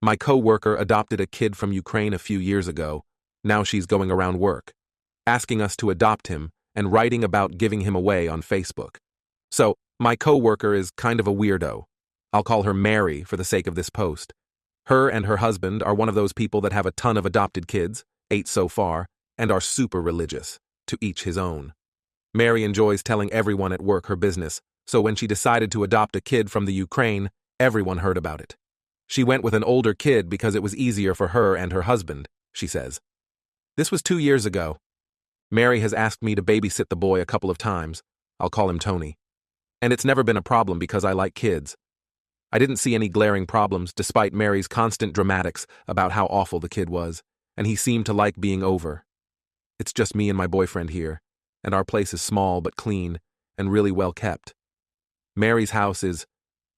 My coworker adopted a kid from Ukraine a few years ago. Now she's going around work, asking us to adopt him and writing about giving him away on Facebook. So, my coworker is kind of a weirdo. I'll call her Mary for the sake of this post. Her and her husband are one of those people that have a ton of adopted kids, 8 so far, and are super religious, to each his own. Mary enjoys telling everyone at work her business, so when she decided to adopt a kid from the Ukraine, everyone heard about it. She went with an older kid because it was easier for her and her husband, she says. This was 2 years ago. Mary has asked me to babysit the boy a couple of times. I'll call him Tony. And it's never been a problem because I like kids. I didn't see any glaring problems despite Mary's constant dramatics about how awful the kid was, and he seemed to like being over. It's just me and my boyfriend here, and our place is small but clean and really well kept. Mary's house is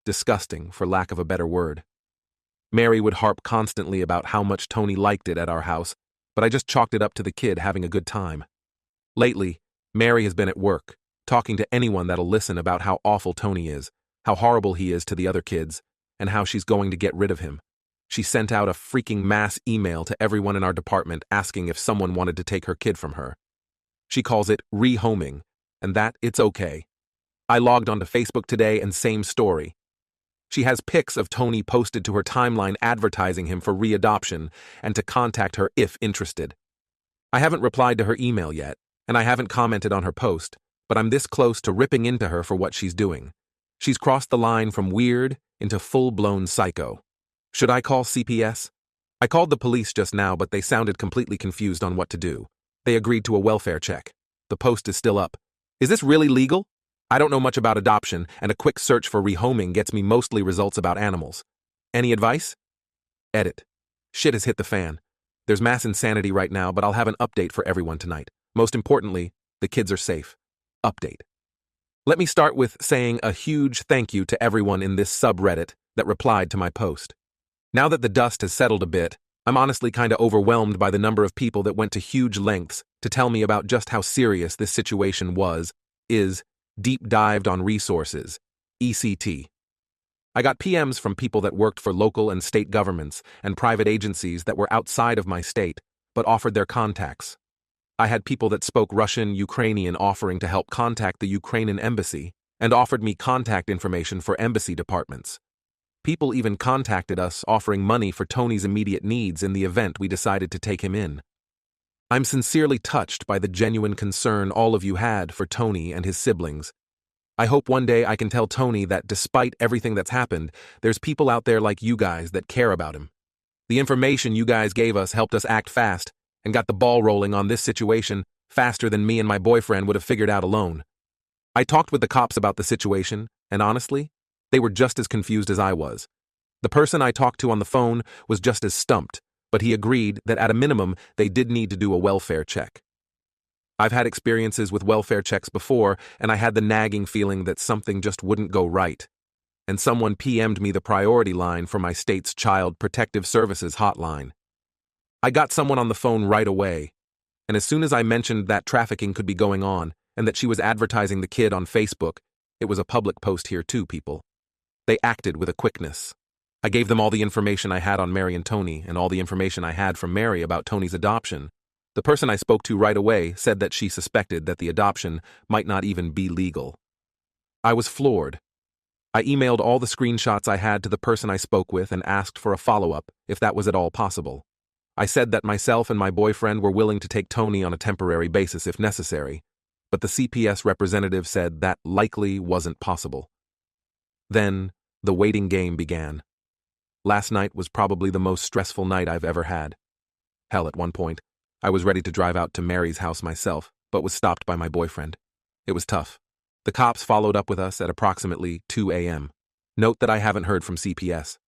disgusting, for lack of a better word. Mary would harp constantly about how much Tony liked it at our house, but I just chalked it up to the kid having a good time. Lately, Mary has been at work, talking to anyone that'll listen about how awful Tony is, how horrible he is to the other kids, and how she's going to get rid of him. She sent out a freaking mass email to everyone in our department asking if someone wanted to take her kid from her. She calls it rehoming, and that it's okay. I logged onto Facebook today and same story. She has pics of Tony posted to her timeline advertising him for readoption and to contact her if interested. I haven't replied to her email yet, and I haven't commented on her post, but I'm this close to ripping into her for what she's doing. She's crossed the line from weird into full-blown psycho. Should I call CPS? I called the police just now, but they sounded completely confused on what to do. They agreed to a welfare check. The post is still up. Is this really legal? I don't know much about adoption, and a quick search for rehoming gets me mostly results about animals. Any advice? Edit. Shit has hit the fan. There's mass insanity right now, but I'll have an update for everyone tonight. Most importantly, the kids are safe. Update. Let me start with saying a huge thank you to everyone in this subreddit that replied to my post. Now that the dust has settled a bit, I'm honestly kinda overwhelmed by the number of people that went to huge lengths to tell me about just how serious this situation is, deep dived on resources, ECT. I got PMs from people that worked for local and state governments and private agencies that were outside of my state, but offered their contacts. I had people that spoke Russian, Ukrainian offering to help contact the Ukrainian embassy and offered me contact information for embassy departments. People even contacted us offering money for Tony's immediate needs in the event we decided to take him in. I'm sincerely touched by the genuine concern all of you had for Tony and his siblings. I hope one day I can tell Tony that despite everything that's happened, there's people out there like you guys that care about him. The information you guys gave us helped us act fast and got the ball rolling on this situation faster than me and my boyfriend would have figured out alone. I talked with the cops about the situation, and honestly, they were just as confused as I was. The person I talked to on the phone was just as stumped, but he agreed that at a minimum they did need to do a welfare check. I've had experiences with welfare checks before, and I had the nagging feeling that something just wouldn't go right. And someone PM'd me the priority line for my state's Child Protective Services hotline. I got someone on the phone right away, and as soon as I mentioned that trafficking could be going on and that she was advertising the kid on Facebook, it was a public post here too, people. They acted with a quickness. I gave them all the information I had on Mary and Tony and all the information I had from Mary about Tony's adoption. The person I spoke to right away said that she suspected that the adoption might not even be legal. I was floored. I emailed all the screenshots I had to the person I spoke with and asked for a follow-up if that was at all possible. I said that myself and my boyfriend were willing to take Tony on a temporary basis if necessary, but the CPS representative said that likely wasn't possible. Then, the waiting game began. Last night was probably the most stressful night I've ever had. Hell, at one point, I was ready to drive out to Mary's house myself, but was stopped by my boyfriend. It was tough. The cops followed up with us at approximately 2 a.m. Note that I haven't heard from CPS.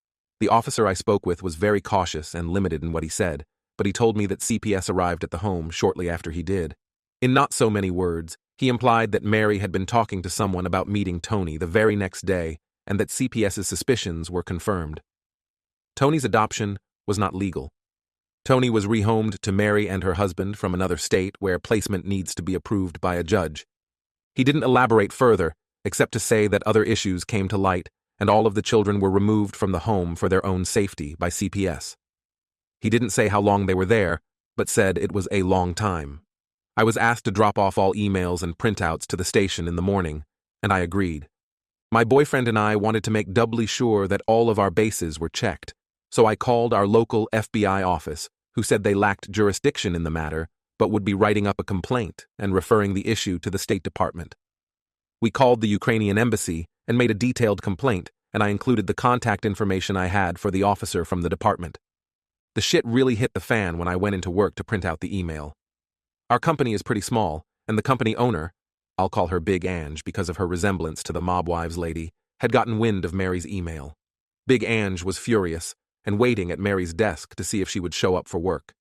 The officer I spoke with was very cautious and limited in what he said, but he told me that CPS arrived at the home shortly after he did. In not so many words, he implied that Mary had been talking to someone about meeting Tony the very next day and that CPS's suspicions were confirmed. Tony's adoption was not legal. Tony was rehomed to Mary and her husband from another state where placement needs to be approved by a judge. He didn't elaborate further, except to say that other issues came to light and all of the children were removed from the home for their own safety by CPS. He didn't say how long they were there, but said it was a long time. I was asked to drop off all emails and printouts to the station in the morning, and I agreed. My boyfriend and I wanted to make doubly sure that all of our bases were checked, so I called our local FBI office, who said they lacked jurisdiction in the matter, but would be writing up a complaint and referring the issue to the State Department. We called the Ukrainian embassy and made a detailed complaint, and I included the contact information I had for the officer from the department. The shit really hit the fan when I went into work to print out the email. Our company is pretty small, and the company owner, I'll call her Big Ange because of her resemblance to the Mob Wives lady, had gotten wind of Mary's email. Big Ange was furious and waiting at Mary's desk to see if she would show up for work.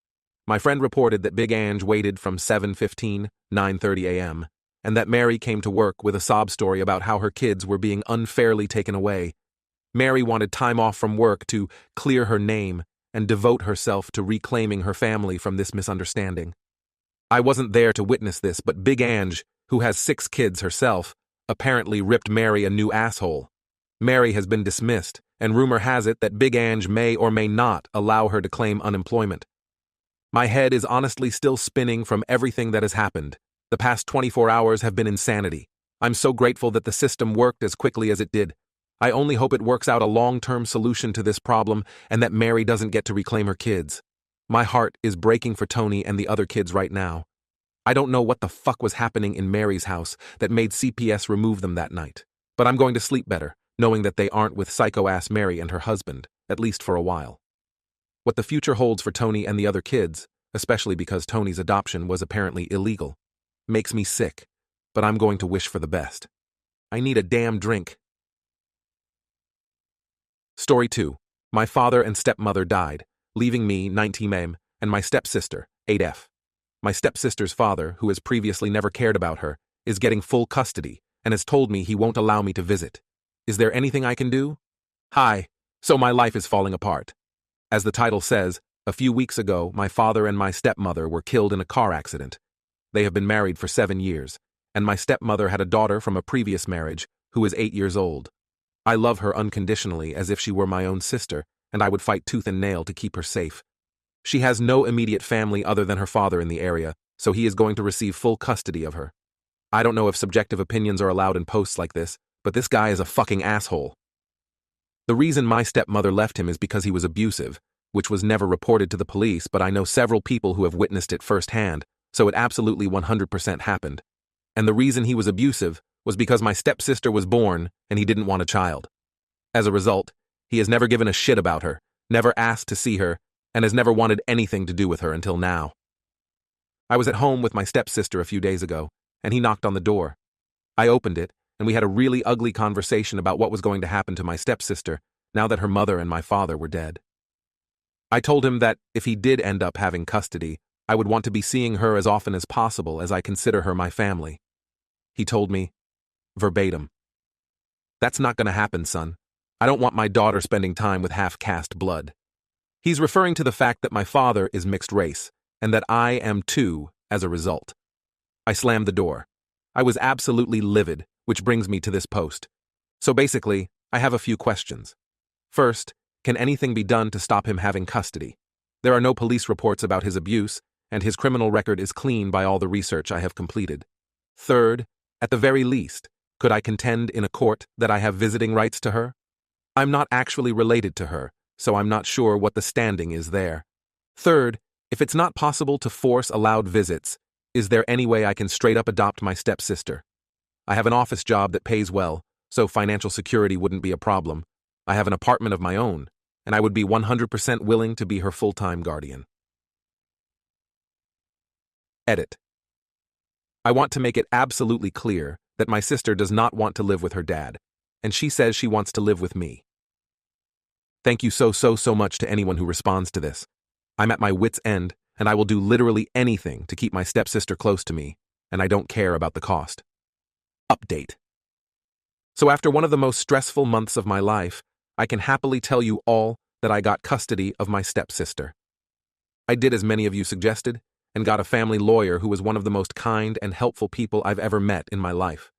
My friend reported that Big Ange waited from 7:15, 9:30 a.m., and that Mary came to work with a sob story about how her kids were being unfairly taken away. Mary wanted time off from work to clear her name and devote herself to reclaiming her family from this misunderstanding. I wasn't there to witness this, but Big Ange, who has 6 kids herself, apparently ripped Mary a new asshole. Mary has been dismissed, and rumor has it that Big Ange may or may not allow her to claim unemployment. My head is honestly still spinning from everything that has happened. The past 24 hours have been insanity. I'm so grateful that the system worked as quickly as it did. I only hope it works out a long-term solution to this problem and that Mary doesn't get to reclaim her kids. My heart is breaking for Tony and the other kids right now. I don't know what the fuck was happening in Mary's house that made CPS remove them that night, but I'm going to sleep better, knowing that they aren't with psycho-ass Mary and her husband, at least for a while. What the future holds for Tony and the other kids, especially because Tony's adoption was apparently illegal, makes me sick, but I'm going to wish for the best. I need a damn drink. Story 2. My father and stepmother died, leaving me, 19M, and my stepsister, 8F. My stepsister's father, who has previously never cared about her, is getting full custody and has told me he won't allow me to visit. Is there anything I can do? Hi. So my life is falling apart. As the title says, a few weeks ago, my father and my stepmother were killed in a car accident. They have been married for 7 years, and my stepmother had a daughter from a previous marriage who is 8 years old. I love her unconditionally as if she were my own sister, and I would fight tooth and nail to keep her safe. She has no immediate family other than her father in the area, so he is going to receive full custody of her. I don't know if subjective opinions are allowed in posts like this, but this guy is a fucking asshole. The reason my stepmother left him is because he was abusive, which was never reported to the police, but I know several people who have witnessed it firsthand, so it absolutely 100% happened. And the reason he was abusive was because my stepsister was born and he didn't want a child. As a result, he has never given a shit about her, never asked to see her, and has never wanted anything to do with her until now. I was at home with my stepsister a few days ago, and he knocked on the door. I opened it, and we had a really ugly conversation about what was going to happen to my stepsister now that her mother and my father were dead. I told him that if he did end up having custody, I would want to be seeing her as often as possible as I consider her my family. He told me, verbatim, "That's not going to happen, son. I don't want my daughter spending time with half-caste blood." He's referring to the fact that my father is mixed race, and that I am too as a result. I slammed the door. I was absolutely livid, which brings me to this post. So basically, I have a few questions. First, can anything be done to stop him having custody? There are no police reports about his abuse, and his criminal record is clean by all the research I have completed. Third, at the very least, could I contend in a court that I have visiting rights to her? I'm not actually related to her, so I'm not sure what the standing is there. Third, if it's not possible to force allowed visits, is there any way I can straight up adopt my stepsister? I have an office job that pays well, so financial security wouldn't be a problem. I have an apartment of my own, and I would be 100% willing to be her full-time guardian. Edit. I want to make it absolutely clear that my sister does not want to live with her dad, and she says she wants to live with me. Thank you so much to anyone who responds to this. I'm at my wit's end, and I will do literally anything to keep my stepsister close to me, and I don't care about the cost. Update. So after one of the most stressful months of my life, I can happily tell you all that I got custody of my stepsister. I did as many of you suggested, and got a family lawyer who was one of the most kind and helpful people I've ever met in my life.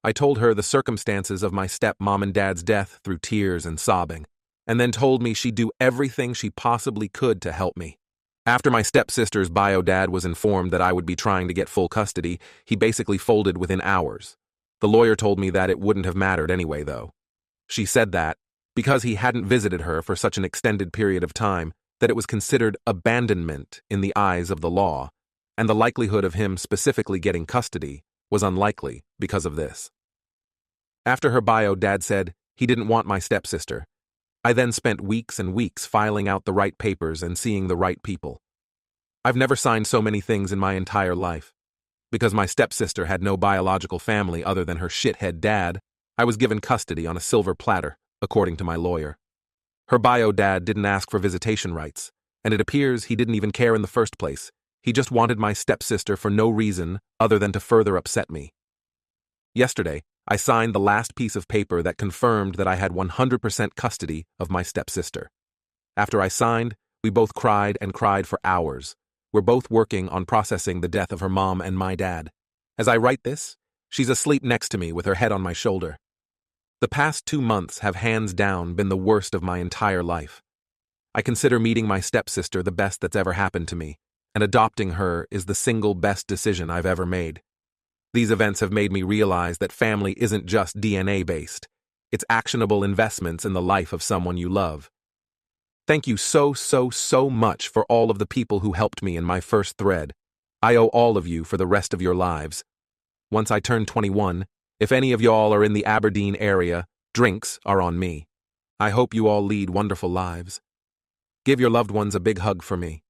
I told her the circumstances of my stepmom and dad's death through tears and sobbing, and then told me she'd do everything she possibly could to help me. After my stepsister's bio dad was informed that I would be trying to get full custody, he basically folded within hours. The lawyer told me that it wouldn't have mattered anyway, though. She said that, because he hadn't visited her for such an extended period of time, that it was considered abandonment in the eyes of the law, and the likelihood of him specifically getting custody was unlikely because of this. After her bio dad said he didn't want my stepsister, I then spent weeks and weeks filing out the right papers and seeing the right people. I've never signed so many things in my entire life. Because my stepsister had no biological family other than her shithead dad, I was given custody on a silver platter, according to my lawyer. Her bio dad didn't ask for visitation rights, and it appears he didn't even care in the first place. He just wanted my stepsister for no reason other than to further upset me. Yesterday, I signed the last piece of paper that confirmed that I had 100% custody of my stepsister. After I signed, we both cried and cried for hours. We're both working on processing the death of her mom and my dad. As I write this, she's asleep next to me with her head on my shoulder. The past 2 months have hands down been the worst of my entire life. I consider meeting my stepsister the best that's ever happened to me, and adopting her is the single best decision I've ever made. These events have made me realize that family isn't just DNA-based. It's actionable investments in the life of someone you love. Thank you so much for all of the people who helped me in my first thread. I owe all of you for the rest of your lives. Once I turn 21, if any of y'all are in the Aberdeen area, drinks are on me. I hope you all lead wonderful lives. Give your loved ones a big hug for me.